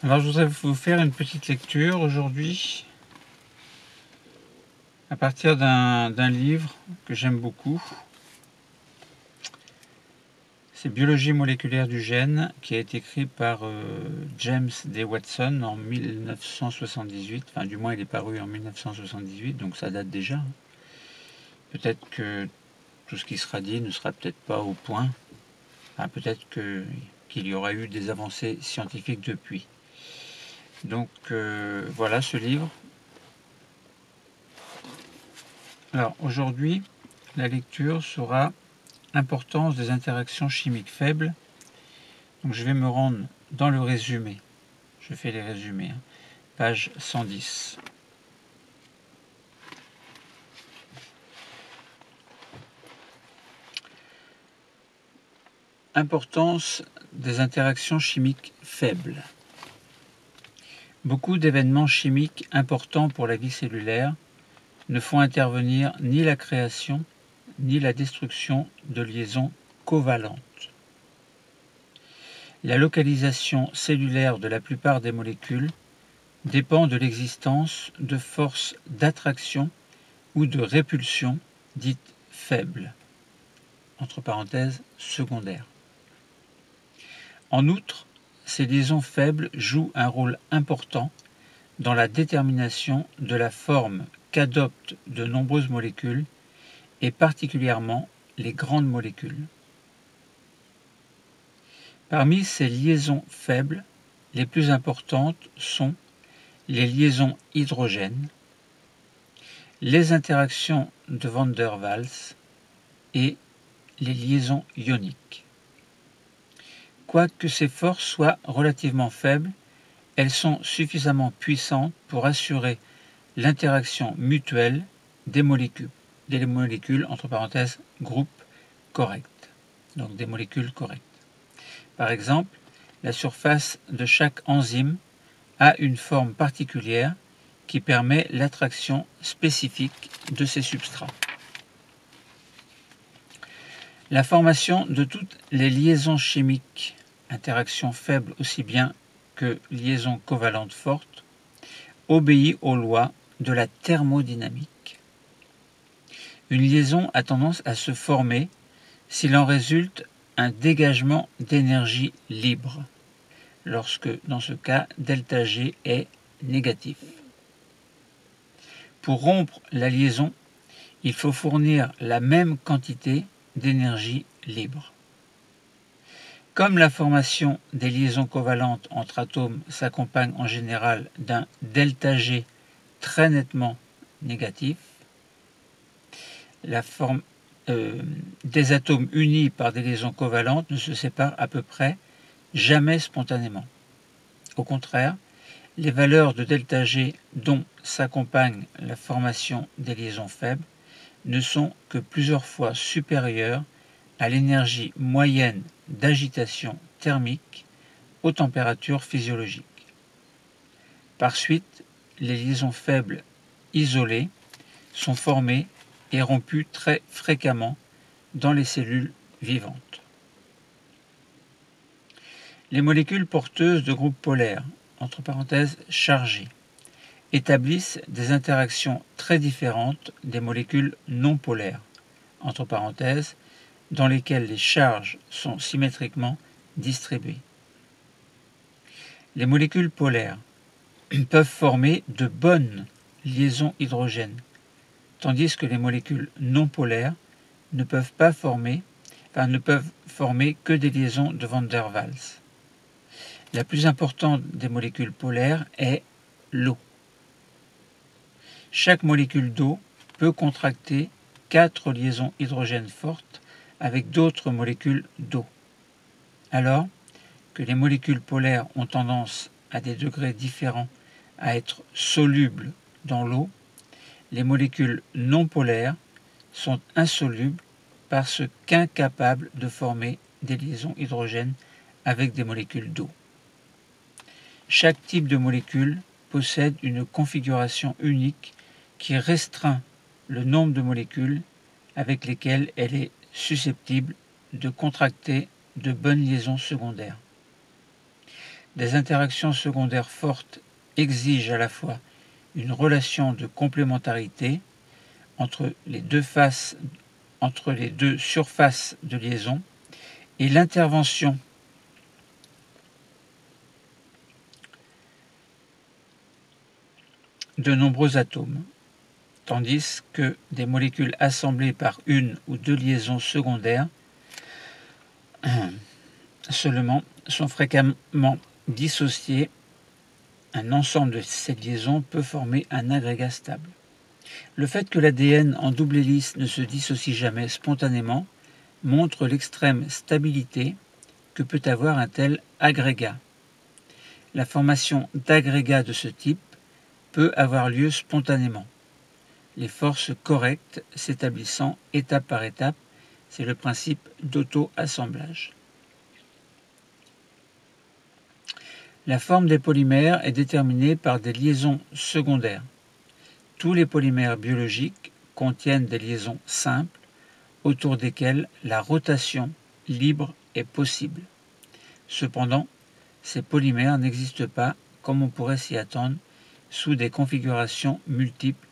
Alors je voudrais vous faire une petite lecture aujourd'hui à partir d'un livre que j'aime beaucoup. C'est Biologie moléculaire du gène, qui a été écrit par James D. Watson en 1978, enfin du moins il est paru en 1978, donc ça date déjà. Peut-être que tout ce qui sera dit ne sera peut-être pas au point, enfin, peut-être qu'il y aura eu des avancées scientifiques depuis. Donc voilà ce livre. Alors aujourd'hui, la lecture sera Importance des interactions chimiques faibles. Donc je vais me rendre dans le résumé. Je fais les résumés. Page 110. Importance des interactions chimiques faibles. Beaucoup d'événements chimiques importants pour la vie cellulaire ne font intervenir ni la création ni la destruction de liaisons covalentes. La localisation cellulaire de la plupart des molécules dépend de l'existence de forces d'attraction ou de répulsion dites faibles, entre parenthèses secondaires. En outre, ces liaisons faibles jouent un rôle important dans la détermination de la forme qu'adoptent de nombreuses molécules et particulièrement les grandes molécules. Parmi ces liaisons faibles, les plus importantes sont les liaisons hydrogènes, les interactions de van der Waals et les liaisons ioniques. Quoique ces forces soient relativement faibles, elles sont suffisamment puissantes pour assurer l'interaction mutuelle des molécules entre parenthèses groupe correct, donc des molécules correctes. Par exemple, la surface de chaque enzyme a une forme particulière qui permet l'attraction spécifique de ces substrats. La formation de toutes les liaisons chimiques, interactions faibles aussi bien que liaisons covalentes fortes, obéit aux lois de la thermodynamique. Une liaison a tendance à se former s'il en résulte un dégagement d'énergie libre, lorsque, dans ce cas, ΔG est négatif. Pour rompre la liaison, il faut fournir la même quantité d'énergie libre. Comme la formation des liaisons covalentes entre atomes s'accompagne en général d'un ΔG très nettement négatif, la forme des atomes unis par des liaisons covalentes ne se séparent à peu près jamais spontanément. Au contraire, les valeurs de ΔG dont s'accompagne la formation des liaisons faibles ne sont que plusieurs fois supérieures à l'énergie moyenne d'agitation thermique aux températures physiologiques. Par suite, les liaisons faibles isolées sont formées et rompues très fréquemment dans les cellules vivantes. Les molécules porteuses de groupes polaires, entre parenthèses chargées, établissent des interactions très différentes des molécules non polaires, entre parenthèses, dans lesquelles les charges sont symétriquement distribuées. Les molécules polaires peuvent former de bonnes liaisons hydrogènes, tandis que les molécules non polaires ne peuvent former que des liaisons de van der Waals. La plus importante des molécules polaires est l'eau. Chaque molécule d'eau peut contracter 4 liaisons hydrogènes fortes avec d'autres molécules d'eau. Alors que les molécules polaires ont tendance à des degrés différents à être solubles dans l'eau, les molécules non polaires sont insolubles parce qu'incapables de former des liaisons hydrogènes avec des molécules d'eau. Chaque type de molécule possède une configuration unique qui restreint le nombre de molécules avec lesquelles elle est susceptible de contracter de bonnes liaisons secondaires. Des interactions secondaires fortes exigent à la fois une relation de complémentarité entre les deux surfaces de liaison et l'intervention de nombreux atomes, tandis que des molécules assemblées par une ou deux liaisons secondaires seulement sont fréquemment dissociées. Un ensemble de ces liaisons peut former un agrégat stable. Le fait que l'ADN en double hélice ne se dissocie jamais spontanément montre l'extrême stabilité que peut avoir un tel agrégat. La formation d'agrégats de ce type peut avoir lieu spontanément, les forces correctes s'établissant étape par étape. C'est le principe d'auto-assemblage. La forme des polymères est déterminée par des liaisons secondaires. Tous les polymères biologiques contiennent des liaisons simples autour desquelles la rotation libre est possible. Cependant, ces polymères n'existent pas, comme on pourrait s'y attendre, sous des configurations multiples,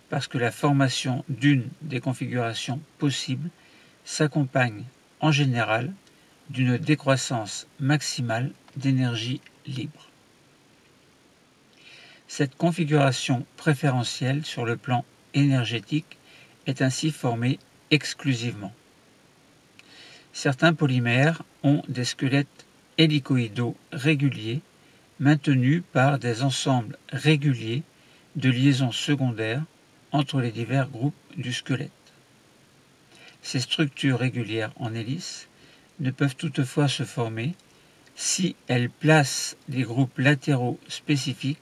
parce que la formation d'une des configurations possibles s'accompagne en général d'une décroissance maximale d'énergie libre. Cette configuration préférentielle sur le plan énergétique est ainsi formée exclusivement. Certains polymères ont des squelettes hélicoïdaux réguliers maintenus par des ensembles réguliers de liaisons secondaires entre les divers groupes du squelette. Ces structures régulières en hélice ne peuvent toutefois se former si elles placent les groupes latéraux spécifiques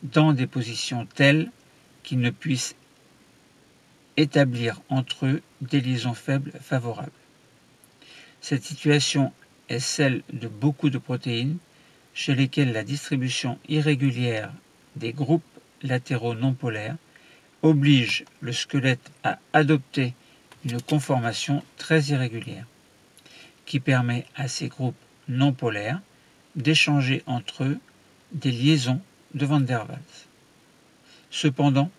dans des positions telles qu'ils ne puissent établir entre eux des liaisons faibles favorables. Cette situation est celle de beaucoup de protéines chez lesquelles la distribution irrégulière des groupes latéraux non polaires oblige le squelette à adopter une conformation très irrégulière, qui permet à ces groupes non polaires d'échanger entre eux des liaisons de Van der Waals. Cependant,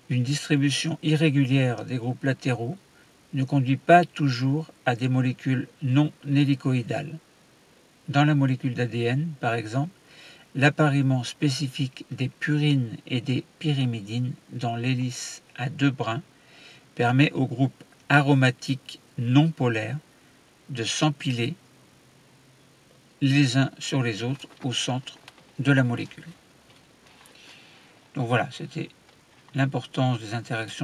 une distribution irrégulière des groupes latéraux ne conduit pas toujours à des molécules non hélicoïdales. Dans la molécule d'ADN, par exemple, l'appariement spécifique des purines et des pyrimidines dans l'hélice à deux brins permet aux groupes aromatiques non polaires de s'empiler les uns sur les autres au centre de la molécule. Donc voilà, c'était l'importance des interactions